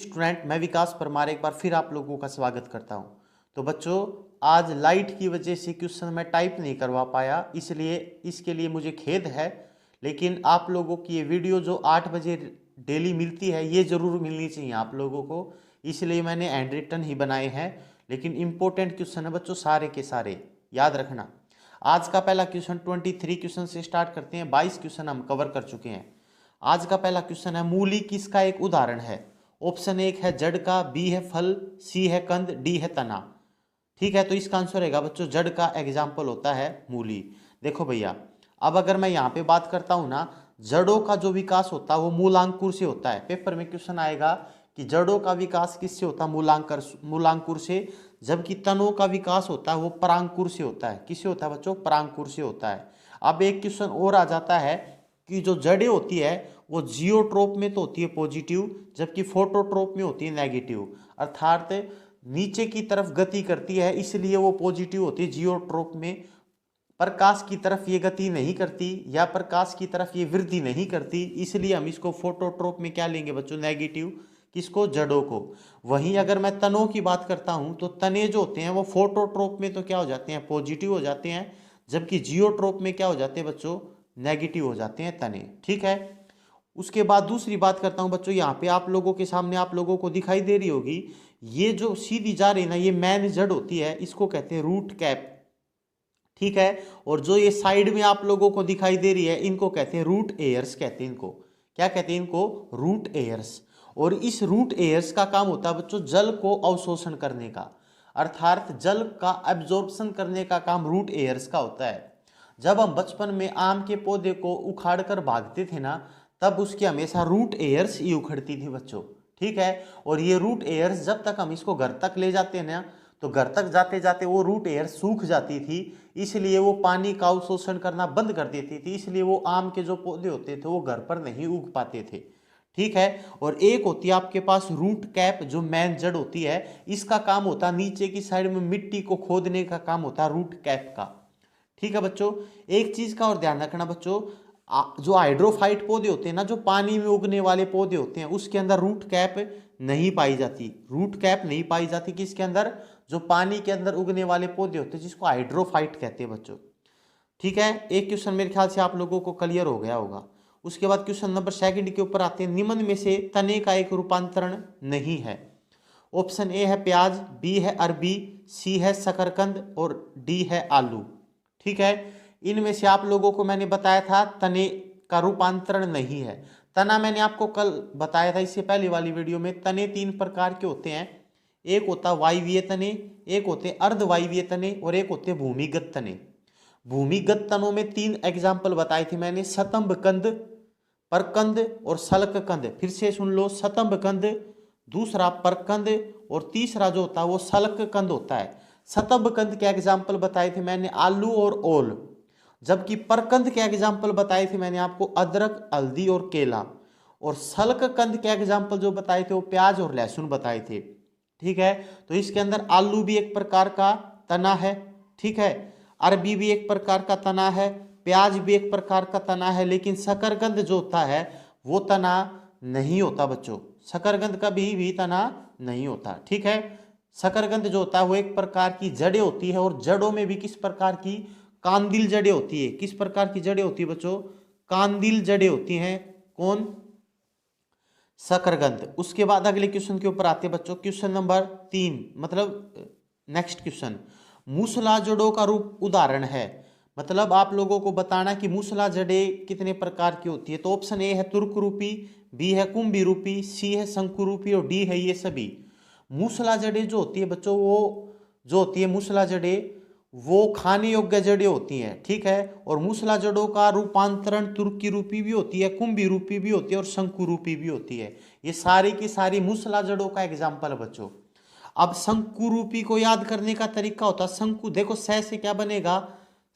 Student, मैं विकास परमार एक बार फिर आप लोगों का स्वागत करता हूं। तो बच्चों, आज लाइट की वजह से क्वेश्चन मैं टाइप नहीं करवा पाया, इसलिए इसके लिए मुझे खेद है। लेकिन आप लोगों की ये वीडियो जो 8 बजे डेली मिलती है, ये ज़रूर मिलनी चाहिए आप लोगों को, इसलिए मैंने हैंड रिटन ही बनाए हैं। लेकिन इंपॉर्टेंट क्वेश्चन है बच्चों, सारे के सारे याद रखना। आज का पहला क्वेश्चन 23 क्वेश्चन से स्टार्ट करते हैं। 22 क्वेश्चन हम कवर कर चुके हैं। आज का पहला क्वेश्चन है, मूली किसका एक उदाहरण है? ऑप्शन 1 है जड़ का, बी है फल, सी है कंद, डी है तना। ठीक है, तो इसका आंसर रहेगा बच्चों जड़ का एग्जाम्पल होता है मूली। देखो भैया, अब अगर मैं यहाँ पे बात करता हूँ ना, जड़ों का जो विकास होता है वो मूलांकुर से होता है। पेपर में क्वेश्चन आएगा कि जड़ों का विकास किससे होता है? मूलांकुर से। जबकि तनों का विकास होता है वो परांकुर से होता है। किससे होता है बच्चों? परांकुर से होता है। अब एक क्वेश्चन और आ जाता है कि जो जड़ें होती है वो जियोट्रोप में तो होती है पॉजिटिव, जबकि फोटोट्रोप में होती है नेगेटिव। अर्थात नीचे की तरफ गति करती है, इसलिए वो पॉजिटिव होती है। जियोट्रोप में प्रकाश की तरफ ये गति नहीं करती, या प्रकाश की तरफ ये वृद्धि नहीं करती, इसलिए हम इसको फोटोट्रोप में क्या लेंगे बच्चों? नेगेटिव। किसको? जड़ों को। वहीं अगर मैं तनों की बात करता हूं तो तने जो होते हैं वो फोटोट्रोप में तो क्या हो जाते हैं? पॉजिटिव हो जाते हैं, जबकि जियोट्रोप में क्या हो जाते हैं बच्चों? नेगेटिव हो जाते हैं तने। ठीक है, उसके बाद दूसरी बात करता हूं बच्चों, यहाँ पे आप लोगों के सामने आप लोगों को दिखाई दे रही होगी, ये जो सीधी जा रही है ना, ये मेन जड़ होती है, इसको कहते हैं रूट कैप। ठीक है, और जो ये साइड में आप लोगों को दिखाई दे रही है, इनको कहते हैं रूट एयर्स। कहते हैं इनको, क्या कहते हैं इनको? Root hairs. और इस रूट एयर्स का काम होता है बच्चों जल को अवशोषण करने का, अर्थात जल का एब्जॉर्प्शन करने का काम रूट एयर्स का होता है। जब हम बचपन में आम के पौधे को उखाड़ कर भागते थे ना, तब उसकी हमेशा रूट एयर्स ही उखड़ती थी बच्चों। ठीक है, और ये रूट एयर्स जब तक हम इसको घर तक ले जाते हैं ना, तो घर तक जाते जाते वो रूट एयर सूख जाती थी, इसलिए वो पानी का अवशोषण करना बंद कर देती थी, इसलिए वो आम के जो पौधे होते थे वो घर पर नहीं उग पाते थे। ठीक है, और एक होती है आपके पास रूट कैप, जो मेन जड़ होती है, इसका काम होता है नीचे की साइड में मिट्टी को खोदने का काम होता है रूट कैप का। ठीक है बच्चों, एक चीज का और ध्यान रखना बच्चों, जो हाइड्रोफाइट पौधे होते हैं ना, जो पानी में उगने वाले पौधे होते हैं, उसके अंदर रूट कैप नहीं पाई जाती। रूट कैप नहीं पाई जाती किसके अंदर? जो पानी के अंदर उगने वाले पौधे होते हैं, जिसको हाइड्रोफाइट कहते हैं बच्चों। ठीक है, एक क्वेश्चन मेरे ख्याल से आप लोगों को क्लियर हो गया होगा। उसके बाद क्वेश्चन नंबर 2 के ऊपर आते हैं, निम्न में से तने का एक रूपांतरण नहीं है। ऑप्शन ए है प्याज, बी है अरबी, सी है शकरकंद और डी है आलू। ठीक है, इनमें से आप लोगों को मैंने बताया था तने का रूपांतरण नहीं है। तना मैंने आपको कल बताया था, इससे पहले वाली वीडियो में। तने 3 प्रकार के होते हैं, एक होता है वायवीय तने, एक होते हैं अर्धवायवीय तने, और एक होते हैं भूमिगत तने। भूमिगत तनों में 3 एग्जाम्पल बताए थे मैंने, सतंभ कंद, परकंद और सल्क कंद। फिर से सुन लो, सतंभ कंद, दूसरा परकंद, और तीसरा जो होता है वो सल्क कंद होता है। सतंभ कंद के एग्जाम्पल बताए थे मैंने आलू और ओल, जबकि परकंद के एग्जाम्पल बताए थे मैंने आपको अदरक, हल्दी और केला। और सल्क कंद के एग्जाम्पल जो बताए थे वो प्याज और लहसुन बताए थे। ठीक है, तो इसके अंदर आलू भी एक प्रकार का तना है। ठीक है, अरबी भी एक प्रकार का तना है, प्याज भी एक प्रकार का तना है, लेकिन शकरकंद जो होता है वो तना नहीं होता बच्चों। शकरकंद का भी तना नहीं होता। ठीक है, शकरकंद जो होता है वो एक प्रकार की जड़ें होती है, और जड़ों में भी किस प्रकार की? कांदिल जड़ें होती है। किस प्रकार की जड़ें होती है बच्चों? कांदिल जड़ें होती हैं। कौन? शकरकंद। उसके बाद अगले क्वेश्चन के ऊपर आते हैं बच्चों, क्वेश्चन नंबर 3, मतलब नेक्स्ट क्वेश्चन, मूसला जड़ों का रूप उदाहरण है। मतलब आप लोगों को बताना कि मूसला जड़ें कितने प्रकार की होती है। तो ऑप्शन ए है तुर्क रूपी, बी है कुंभी रूपी, सी है शंकु रूपी और डी है ये सभी। मूसला जड़ें जो होती है बच्चों, वो जो होती है मूसला जड़ें, वो खाने योग्य जड़ें होती हैं। ठीक है, और मूसला जड़ों का रूपांतरण तुर्की रूपी भी होती है, कुंभी रूपी भी होती है और शंकु रूपी भी होती है। ये सारी की सारी मूसला जड़ों का एग्जाम्पल है बच्चों। अब शंकु रूपी को याद करने का तरीका होता है, शंकु देखो, सह से क्या बनेगा?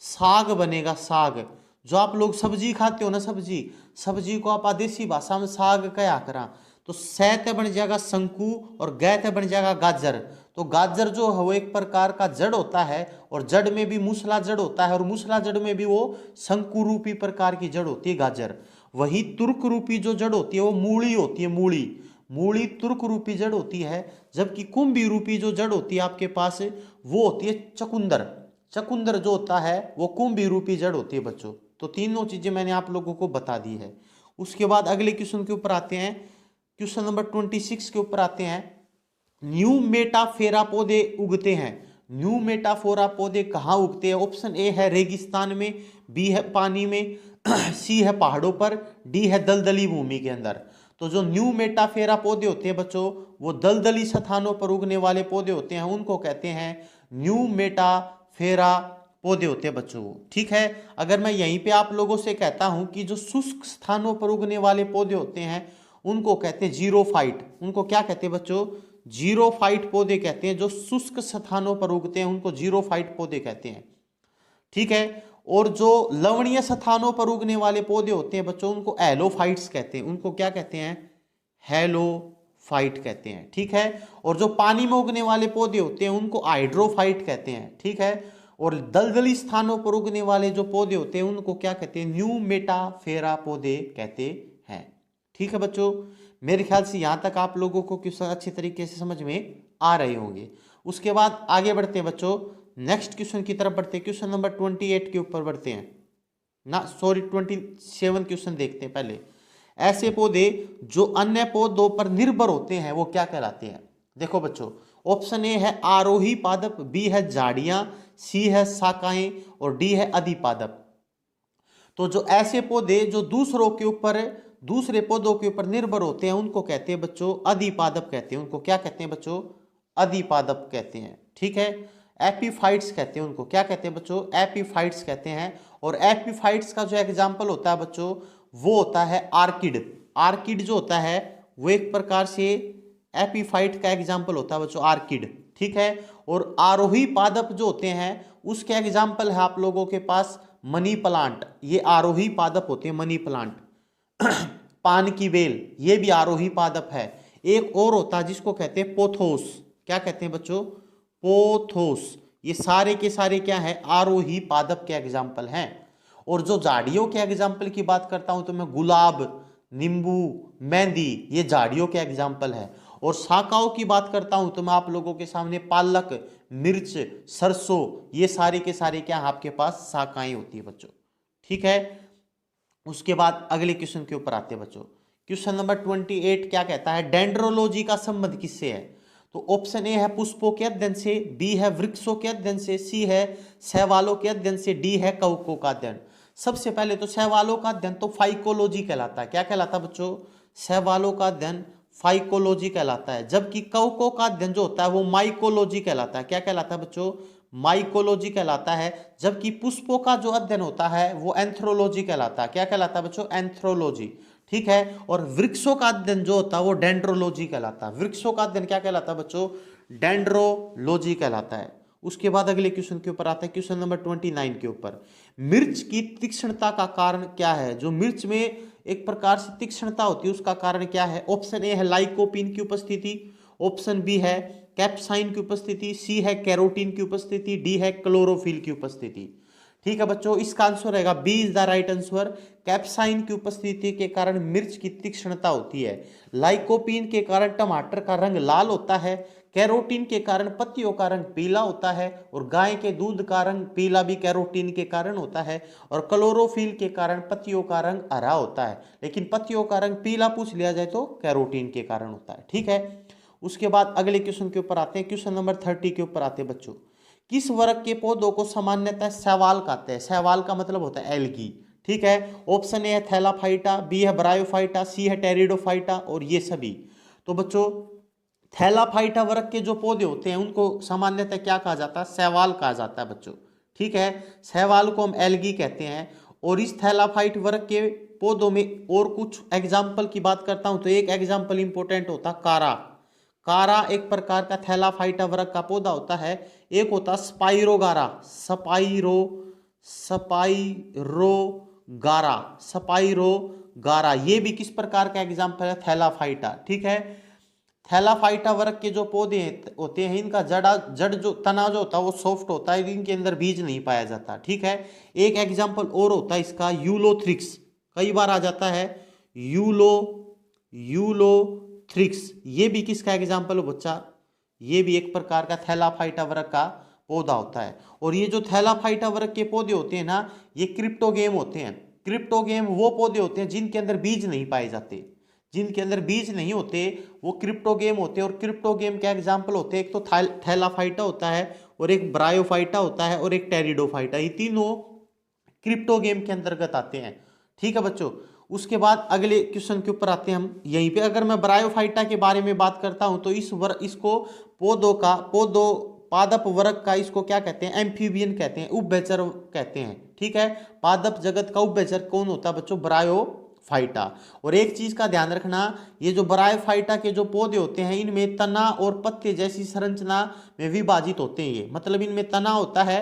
साग बनेगा, साग। जो आप लोग सब्जी खाते हो ना, सब्जी को आप आदेशी भाषा में साग कया करा, तो सह ते बन जाएगा शंकु और गै ते बन जाएगा गाजर। तो गाजर जो है वो एक प्रकार का जड़ होता है, और जड़ में भी मूसला जड़ होता है, और मूसला जड़ में भी वो शंकु रूपी प्रकार की जड़ होती है गाजर। वही तुर्क रूपी जो जड़ होती है वो मूली होती है, मूली। मूली तुर्क रूपी जड़ होती है, जबकि कुंभी रूपी जो जड़ होती है आपके पास वो होती है चकुंदर। चकुंदर जो होता है वो कुंभी रूपी जड़ होती है बच्चों। तो तीनों चीजें मैंने आप लोगों को बता दी है। उसके बाद अगले क्वेश्चन के ऊपर आते हैं, क्वेश्चन नंबर 26 के ऊपर आते हैं। न्यू मेटाफेरा पौधे उगते हैं। न्यू मेटाफोरा पौधे कहाँ उगते हैं? ऑप्शन ए है रेगिस्तान में, बी है पानी में, सी है पहाड़ों पर, डी है दलदली भूमि के अंदर। तो जो न्यू मेटाफेरा पौधे होते हैं बच्चों वो दलदली स्थानों पर उगने वाले पौधे होते हैं, उनको कहते हैं न्यू मेटाफेरा पौधे होते हैं बच्चों। ठीक है, अगर मैं यहीं पे आप लोगों से कहता हूं कि जो शुष्क स्थानों पर उगने वाले पौधे होते हैं उनको कहते हैं जीरोफाइट। उनको क्या कहते हैं बच्चों? जीरोफाइट पौधे कहते हैं। जो शुष्क स्थानों पर उगते हैं उनको जीरोफाइट पौधे कहते हैं। ठीक है, और जो लवणीय स्थानों पर उगने वाले पौधे होते हैं बच्चों उनको एलोफाइट्स कहते हैं। उनको क्या कहते हैं? हेलोफाइट कहते हैं। ठीक है, और जो पानी में उगने वाले पौधे होते हैं उनको हाइड्रोफाइट कहते हैं। ठीक है, और दलदली स्थानों पर उगने वाले जो पौधे होते हैं उनको क्या कहते हैं? न्यू मेटाफेरा पौधे कहते हैं। ठीक है बच्चों, मेरे ख्याल से यहां तक आप लोगों को क्वेश्चन अच्छे तरीके से समझ में आ रहे होंगे। उसके बाद आगे बढ़ते हैं बच्चों, नेक्स्ट क्वेश्चन की तरफ बढ़ते हैं। क्वेश्चन नंबर 28 के ऊपर बढ़ते हैं ना, सॉरी 27 क्वेश्चन देखते हैं पहले। ऐसे पौधे जो अन्य पौधों पर निर्भर होते हैं वो क्या कहलाते हैं? देखो बच्चों, ऑप्शन ए है आरोही पादप, बी है झाड़ियां, सी है शाखाएं और डी है अधिपादप। तो जो ऐसे पौधे जो दूसरे पौधों के ऊपर निर्भर होते हैं उनको कहते हैं बच्चों अधिपादप कहते हैं। उनको क्या कहते हैं बच्चों? अधिपादप कहते हैं। ठीक है, एपीफाइट्स कहते हैं उनको। क्या कहते हैं बच्चों? एपीफाइट्स कहते हैं। और एपीफाइट्स का जो एग्जाम्पल होता है बच्चों वो होता है आर्किड। आर्किड जो होता है वो एक प्रकार से एपीफाइट का एग्जाम्पल होता है बच्चों, आर्किड। ठीक है, और आरोही पादप जो होते हैं उसके एग्जाम्पल है आप लोगों के पास मनी प्लांट। ये आरोही पादप होते हैं, मनी प्लांट। पान की बेल ये भी आरोही पादप है। एक और होता है जिसको कहते हैं पोथोस। क्या कहते हैं बच्चों? पोथोस। ये सारे के सारे क्या है? आरोही पादप के एग्जाम्पल हैं। और जो झाड़ियों के एग्जाम्पल की बात करता हूं तो मैं गुलाब, नींबू, मेहंदी ये झाड़ियों के एग्जाम्पल है। और शाखाओं की बात करता हूं तो मैं आप लोगों के सामने पालक, मिर्च, सरसों ये सारे के सारे क्या आपके पास शाखाएं होती है बच्चों। ठीक है, उसके बाद अगले क्वेश्चन के ऊपर आते हैं बच्चों। क्वेश्चन नंबर 28 क्या कहता है? डेंड्रोलॉजी का संबंध किससे है? तो ऑप्शन ए है पुष्पों के अध्ययन से, बी है वृक्षों के अध्ययन से, सी है शैवालों के अध्ययन से, डी है कवकों का अध्ययन। सबसे पहले तो शैवालों का अध्ययन तो फाइकोलॉजी कहलाता है। क्या कहलाता है बच्चों? शैवालों का अध्ययन फाइकोलॉजी कहलाता है। जबकि कवकों का अध्ययन जो होता है वो माइकोलॉजी कहलाता है। क्या कहलाता है बच्चों? माइकोलॉजी कहलाता है। जबकि पुष्पों का जो अध्ययन होता है वो एंथ्रोलॉजी कहलाता है। क्या कहलाता है बच्चों? एंथ्रोलॉजी। ठीक है, और वृक्षों का अध्ययन जो होता है वो डेंड्रोलॉजी कहलाता है। वृक्षों का अध्ययन क्या कहलाता है बच्चों? डेंड्रोलॉजी कहलाता है। उसके बाद अगले क्वेश्चन के ऊपर आता है, क्वेश्चन नंबर 29 के ऊपर। मिर्च की तीक्ष्णता का कारण क्या है? जो मिर्च में एक प्रकार से तीक्ष्णता होती है उसका कारण क्या है? ऑप्शन ए है लाइकोपीन की उपस्थिति, ऑप्शन बी है कैप्साइन की उपस्थिति, सी है कैरोटीन की उपस्थिति, डी है क्लोरोफिल की उपस्थिति। ठीक है बच्चों, इसका आंसर रहेगा B is the right answer. Capsaicin की उपस्थिति के कारण मिर्च की तीक्ष्णता होती है। लाइकोपीन के कारण टमाटर का रंग लाल होता है। कैरोटीन के कारण पत्तियों का रंग पीला होता है। और गाय के दूध का रंग पीला भी कैरोटीन के कारण होता है। और क्लोरोफिल के कारण पत्तियों का रंग हरा होता है। लेकिन पत्तियों का रंग पीला पूछ लिया जाए तो कैरोटीन के कारण होता है। ठीक है, उसके बाद अगले क्वेश्चन के ऊपर आते हैं। क्वेश्चन नंबर 30 के ऊपर आते हैं बच्चों। किस वर्ग के पौधों को सामान्यतः शैवाल कहते हैं? शैवाल का मतलब होता है एल्गी। ठीक है, ऑप्शन ए है थैलाफाइटा, बी है ब्रायोफाइटा, सी है टेरिडोफाइटा और ये सभी। तो बच्चों थैलाफाइटा वर्ग के जो पौधे होते हैं उनको सामान्यतः क्या कहा जाता है? शैवाल कहा जाता है बच्चों। ठीक है, शैवाल को हम एल्गी कहते हैं। और इस थैलाफाइट वर्ग के पौधों में और कुछ एग्जाम्पल की बात करता हूं तो एक एग्जाम्पल इंपॉर्टेंट होता है कारा। कारा एक प्रकार का थैलाफाइटा वर्ग का पौधा होता है। एक होता स्पाइरोगारा, स्पाइरोगारा ये भी किस प्रकार का एग्जाम्पल है? थैलाफाइटा। ठीक है, थैलाफाइटा वर्ग के जो पौधे होते हैं इनका जड़ जो तना जो होता है वो सॉफ्ट होता है, इनके अंदर बीज नहीं पाया जाता। ठीक है, एक एग्जाम्पल और होता है इसका यूलोथ्रिक्स, कई बार आ जाता है यूलोथ्रिक्स थ्रिक्स, ये भी किसका एग्जाम्पल हो बच्चा, ये भी एक प्रकार का थैलाफाइटा वर्ग का पौधा होता है। और ये जो थैलाफाइटा वर्ग के पौधे होते हैं ना, ये क्रिप्टोगेम होते हैं। क्रिप्टोगेम वो पौधे होते हैं जिनके अंदर बीज नहीं पाए जाते, जिनके अंदर बीज नहीं होते वो क्रिप्टोगेम होते हैं। और क्रिप्टोगेम के एग्जाम्पल होते हैं, एक तो थैलाफाइटा होता है, और एक ब्रायोफाइटा होता है, और एक टेरिडोफाइटा। ये तीनों क्रिप्टोगेम के अंतर्गत आते हैं। ठीक है बच्चों, उसके बाद अगले क्वेश्चन के ऊपर आते हैं हम। यहीं पे अगर मैं ब्रायोफाइटा के बारे में बात करता हूं तो इसको पौधों पादप वर्ग का इसको क्या कहते हैं, एम्फीबियन कहते हैं, उपभचर कहते हैं। ठीक है, पादप जगत का उपभचर कौन होता है बच्चों, ब्रायोफाइटा। और एक चीज का ध्यान रखना, ये जो ब्रायोफाइटा के जो पौधे होते हैं इनमें तना और पत्ते जैसी संरचना में विभाजित होते हैं। ये मतलब इनमें तना होता है,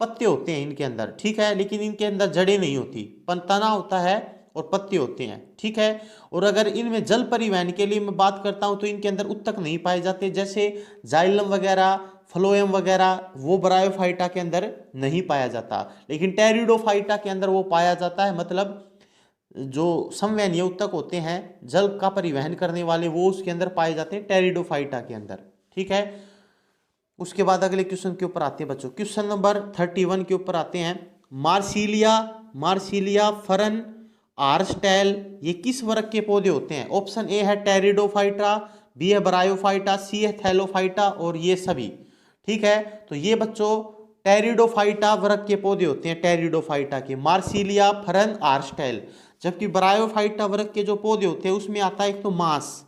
पत्ते होते हैं इनके अंदर। ठीक है, लेकिन इनके अंदर जड़ें नहीं होती, तना होता है और पत्ते होते हैं। ठीक है, और अगर इनमें जल परिवहन के लिए मैं बात करता हूं तो इनके अंदर उत्तक नहीं पाए जाते, जैसे जाइलम वगैरह, फ्लोएम वगैरह, वो ब्रायोफाइटा के अंदर नहीं पाया जाता। लेकिन टेरिडोफाइटा के अंदर वो पाया जाता है। मतलब जो संवहनीय उत्तक होते हैं, जल का परिवहन करने वाले, वो उसके अंदर पाए जाते हैं टेरिडोफाइटा के अंदर। ठीक है, उसके बाद अगले क्वेश्चन के ऊपर आते हैं बच्चों। क्वेश्चन नंबर 31 के ऊपर आते हैं। मार्सिलिया फरन आर्स्टेल, ये किस वर्ग के पौधे होते हैं? ऑप्शन ए है टेरिडोफाइटा, बी है ब्रायोफाइटा, सी है थैलोफाइटा, और ये सभी। ठीक है, तो ये बच्चों टेरिडोफाइटा वर्ग के पौधे होते हैं, टेरिडोफाइटा के, मार्सिलिया फरन आर्स्टेल। जबकि ब्रायोफाइटा वर्ग के जो पौधे होते हैं उसमें आता है एक तो मास,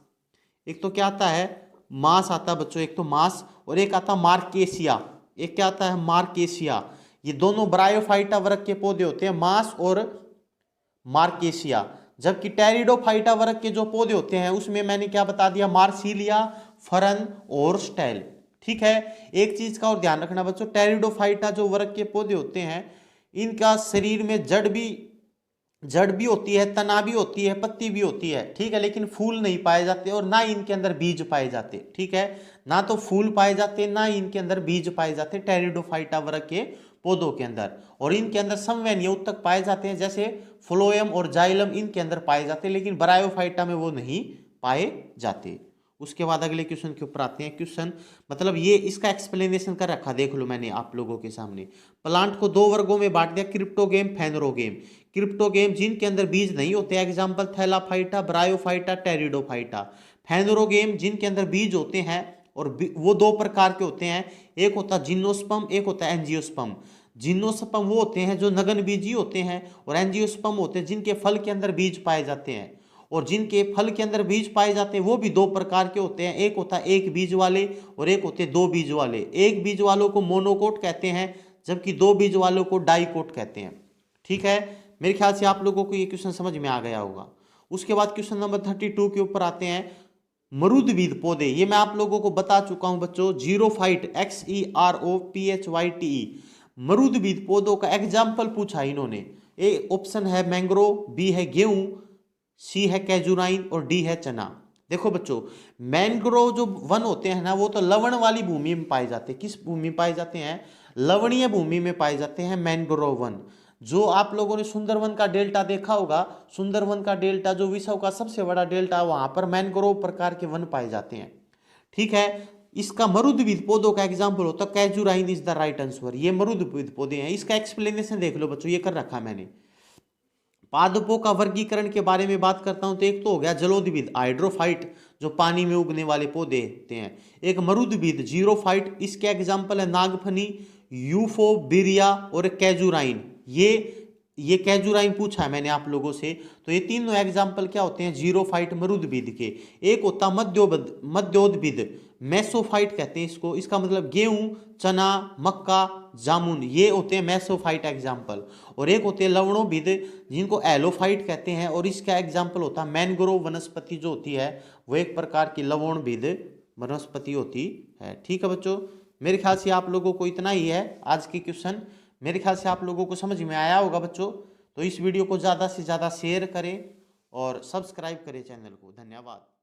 एक तो क्या आता है, मास आता है बच्चों, एक तो मास, और एक आता है मार्केसिया। एक क्या आता है, मार्केसिया। ये दोनों ब्रायोफाइटा वर्ग के पौधे होते हैं, मास और मार्केसिया। जबकि टेरिडोफाइटा वर्ग के जो पौधे होते हैं उसमें मैंने क्या बता दिया, मार्सिलिया, फरन और स्टेल। ठीक है, एक चीज का और ध्यान रखना बच्चों, टेरिडोफाइटा जो वर्ग के पौधे होते हैं इनका शरीर में जड़ भी होती है, तना भी होती है, पत्ती भी होती है। ठीक है, लेकिन फूल नहीं पाए जाते और ना इनके अंदर बीज पाए जाते। ठीक है, ना तो फूल पाए जाते, ना इनके अंदर बीज पाए जाते टेरिडोफाइटा वर्ग के पौधों के अंदर। और इनके अंदर संवहनीय उत्तक पाए जाते हैं, जैसे फ्लोएम और जाइलम इनके अंदर पाए जाते हैं, लेकिन ब्रायोफाइटा में वो नहीं पाए जाते। उसके बाद अगले क्वेश्चन के ऊपर आते हैं। क्वेश्चन मतलब ये इसका एक्सप्लेनेशन कर रखा, देख लो मैंने आप लोगों के सामने। प्लांट को दो वर्गों में बांट दिया, क्रिप्टोगेम, फेनरोगेम। क्रिप्टोगेम जिनके अंदर बीज नहीं होते, एग्जाम्पल थैलाफाइटा, ब्रायोफाइटा, टेरिडोफाइटा। फेनरोगेम जिनके अंदर बीज होते हैं, और वो दो प्रकार के होते हैं, एक होता है जिम्नोस्पर्म, एक होता है एंजियोस्पर्म। जिम्नोस्पर्म वो होते हैं जो नगन बीजी होते हैं, और एंजियोस्पर्म होते हैं जिनके फल के अंदर बीज पाए जाते हैं। और जिनके फल के अंदर बीज पाए जाते हैं वो भी दो प्रकार के होते हैं, एक होता है एक बीज वाले और एक होते हैं दो बीज वाले। एक बीज वालों को मोनोकोट कहते हैं, जबकि दो बीज वालों को डाइकोट कहते हैं। ठीक है, मेरे ख्याल से आप लोगों को ये क्वेश्चन समझ में आ गया होगा। उसके बाद क्वेश्चन नंबर 32 के ऊपर आते हैं। मरुदबीज पौधे, ये मैं आप लोगों को बता चुका हूं बच्चों, जीरोफाइट, XEROPHYTE, मरुदबीज पौधों का एग्जाम्पल पूछा इन्होंने। ए ऑप्शन है मैंग्रोव, बी है गेहूं, सी है कैजुराइन, और डी है चना। देखो बच्चों, मैंग्रोव जो वन होते हैं ना, वो तो लवण वाली भूमि में पाए जाते हैं। किस भूमि में पाए जाते हैं? लवणीय भूमि में पाए जाते हैं मैंग्रोव वन। जो आप लोगों ने सुंदरवन का डेल्टा देखा होगा, सुंदरवन का डेल्टा जो विश्व का सबसे बड़ा डेल्टा, वहां पर मैंग्रोव प्रकार के वन पाए जाते हैं। ठीक है, इसका मरुदबीज पौधों का एग्जाम्पल होता है कैजुराइन इज द राइट आंसर। ये मरुदबीज पौधे हैं। इसका एक्सप्लेनेशन देख लो बच्चों, ये कर रखा मैंने। पादपों का वर्गीकरण के बारे में बात करता हूं तो एक तो हो गया जलोदविद, हाइड्रोफाइट, जो पानी में उगने वाले पौधे होते हैं। एक मरुदविद, जीरोफाइट, इसके एग्जाम्पल है नागफनी, यूफोबिरिया और कैजुराइन। ये कैजुराइन पूछा है मैंने आप लोगों से, तो ये तीनों एग्जाम्पल क्या होते हैं जीरोफाइट मरुदविद के। एक होता मध्योदविद, मेसोफाइट कहते हैं इसको, इसका मतलब गेहूं, चना, मक्का, जामुन, ये होते हैं मेसोफाइट एग्जाम्पल। और एक होते हैं लवणोविद जिनको एलोफाइट कहते हैं, और इसका एग्जाम्पल होता है मैनग्रोव वनस्पति जो होती है, वो एक प्रकार की लवणविद वनस्पति होती है। ठीक है बच्चों, मेरे ख्याल से आप लोगों को इतना ही है आज की क्वेश्चन। मेरे ख्याल से आप लोगों को समझ में आया होगा बच्चों। तो इस वीडियो को ज़्यादा से ज़्यादा शेयर करें और सब्सक्राइब करें चैनल को। धन्यवाद।